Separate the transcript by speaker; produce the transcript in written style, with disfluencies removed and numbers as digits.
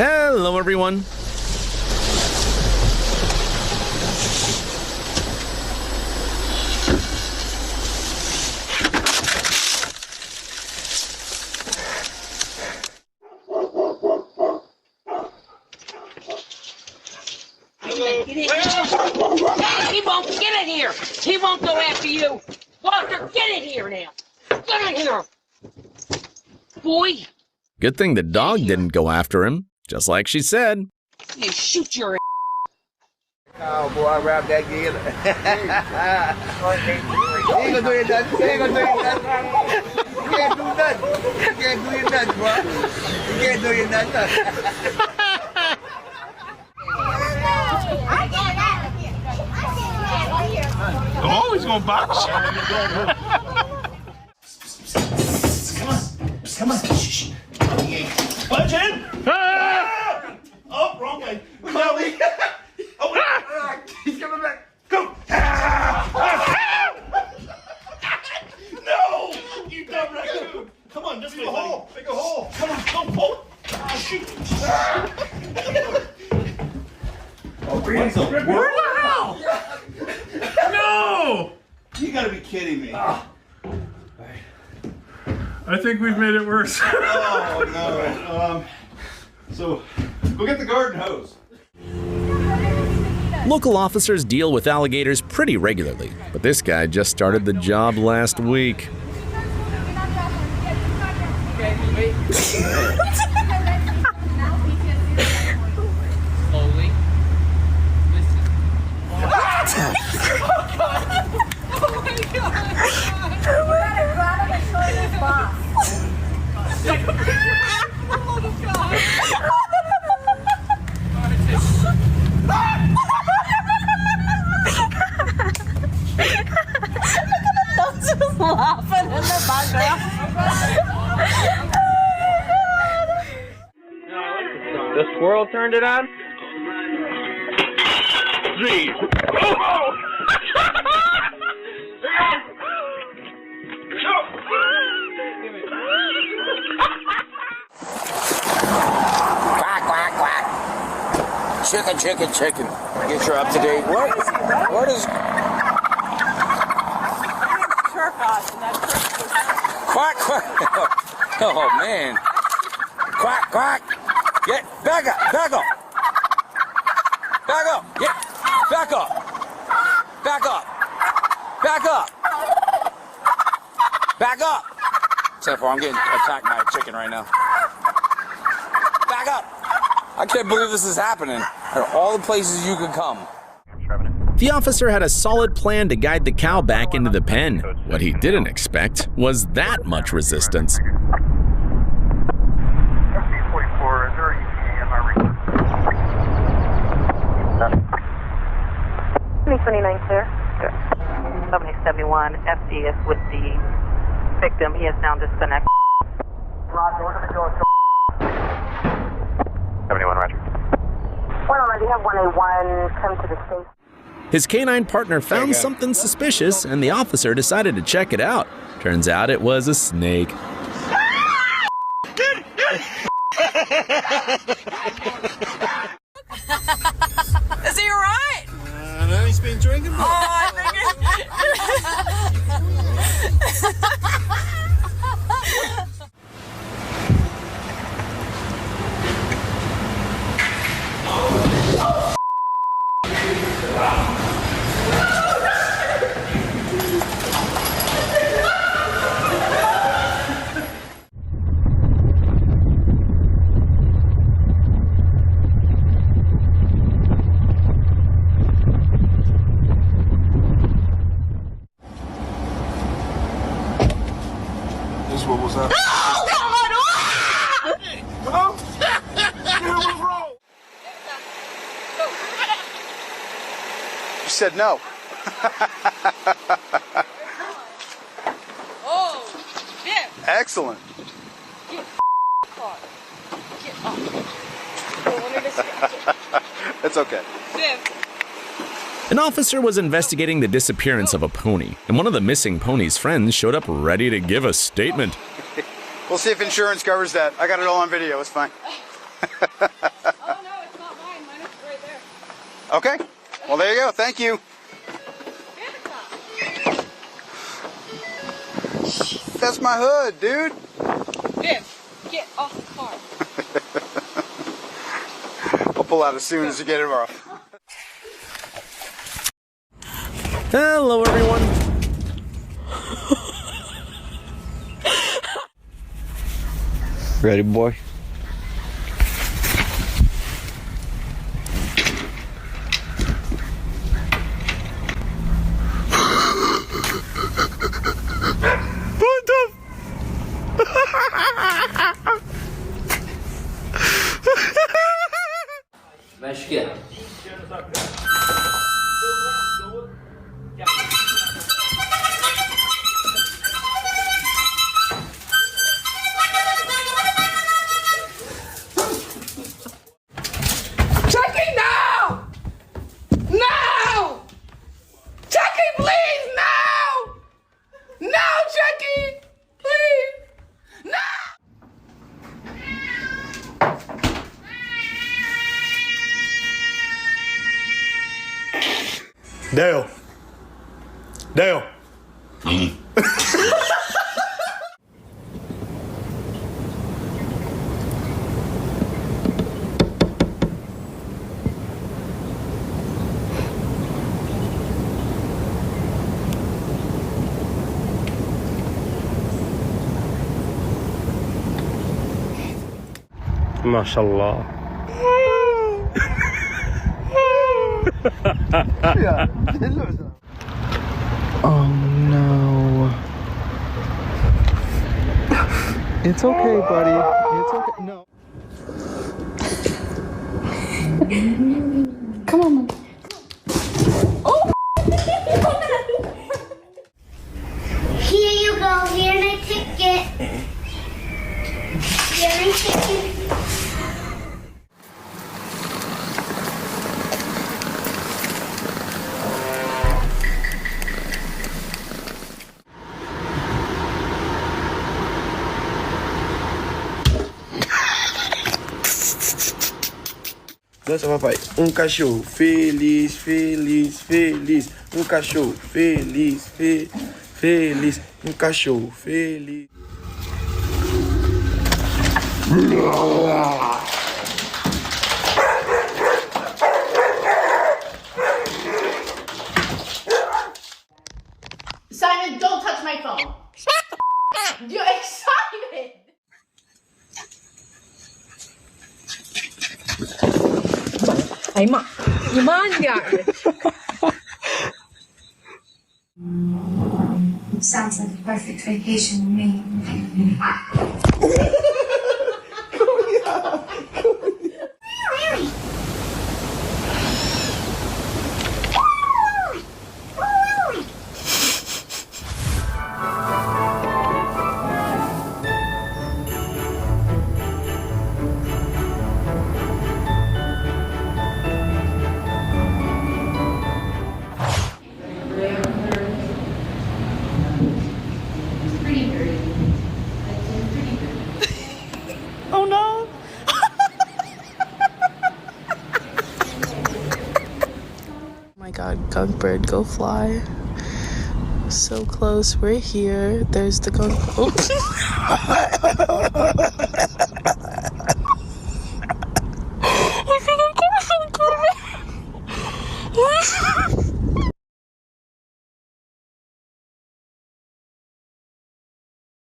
Speaker 1: Hello, everyone.
Speaker 2: He won't get it here. He won't go after you. Walter, get it here now. Get it here. Boy.
Speaker 1: Good thing the dog didn't go after him, just like she said.
Speaker 2: You shoot your
Speaker 3: Oh boy, I wrapped that gear. He ain't gonna do you nothing. He ain't gonna do you nothing. You can't do nothing. You can't do you nothing, bro. You can't do you nothing.
Speaker 4: Oh, he's gonna box you.
Speaker 5: Come on. Shh.
Speaker 4: Punch in. Ah! Oh, wrong way. No,
Speaker 3: He's coming back.
Speaker 4: go. Ah! No, you dumb raccoon. Come on, this way, buddy.
Speaker 3: Make a hole.
Speaker 4: Come on, go pull. Ah, shoot.
Speaker 3: Where's the
Speaker 4: hell? No!
Speaker 3: You gotta be kidding me.
Speaker 4: I think we've made it worse.
Speaker 3: Oh no. So go get the garden hose.
Speaker 1: Local officers deal with alligators pretty regularly, but this guy just started the job last week.
Speaker 6: Laughing in the background.
Speaker 7: The squirrel turned it on?
Speaker 4: Three. Oh!
Speaker 3: Quack, quack, quack. Chicken, chicken, chicken. Get your up to date. What is quack, quack? Oh man. Quack, quack. Get back up, back up. Back up. Get back up. Back up. Back up. Back up. Except for I'm getting attacked by a chicken right now. Back up. I can't believe this is happening. Out of all the places you could come.
Speaker 1: The officer had a solid plan to guide the cow back into the pen. What he didn't expect was that much resistance.
Speaker 8: 29 clear. 7071, FD is with the victim. He is now disconnected.
Speaker 9: Roger, we're going to go 71, Roger.
Speaker 8: Well, already have 181 come to the station.
Speaker 1: His canine partner found something suspicious, and the officer decided to check it out. Turns out it was a snake.
Speaker 6: Is he alright?
Speaker 3: No, he's been drinking.
Speaker 6: Oh, I think
Speaker 3: What was that? You said no.
Speaker 6: oh, yeah.
Speaker 3: Excellent. It's okay.
Speaker 1: An officer was investigating the disappearance of a pony, and one of the missing pony's friends showed up ready to give a statement.
Speaker 3: We'll see if insurance covers that. I got it all on video. It's fine.
Speaker 5: Okay. Well, there you go. Thank you. That's my hood, dude.
Speaker 6: Viv, get off the car.
Speaker 5: I'll pull out as soon as you get it off.
Speaker 1: Hello, everyone.
Speaker 7: Ready, boy?
Speaker 10: Mexe que é.
Speaker 6: Chucky, no! No! Chucky, please, no! No, Chucky! Please! No!
Speaker 4: Dale. Dale.
Speaker 7: ما شاء الله.
Speaker 11: Oh no. It's okay, buddy. It's okay. No.
Speaker 12: Come on, Mom. Oh! Here you go. Here's my ticket. Here's my ticket.
Speaker 11: Dança, papai. Cachorro feliz, feliz, feliz. Cachorro feliz, feliz. Cachorro feliz.
Speaker 6: Simon, don't touch my phone. Shut the f up. You're excited. Ay, ma. You mind
Speaker 12: Sounds like a perfect vacation to me.
Speaker 6: Oh no.
Speaker 13: Oh my god, gunk bird, go fly. So close, we're here. There's the gunk. Oh.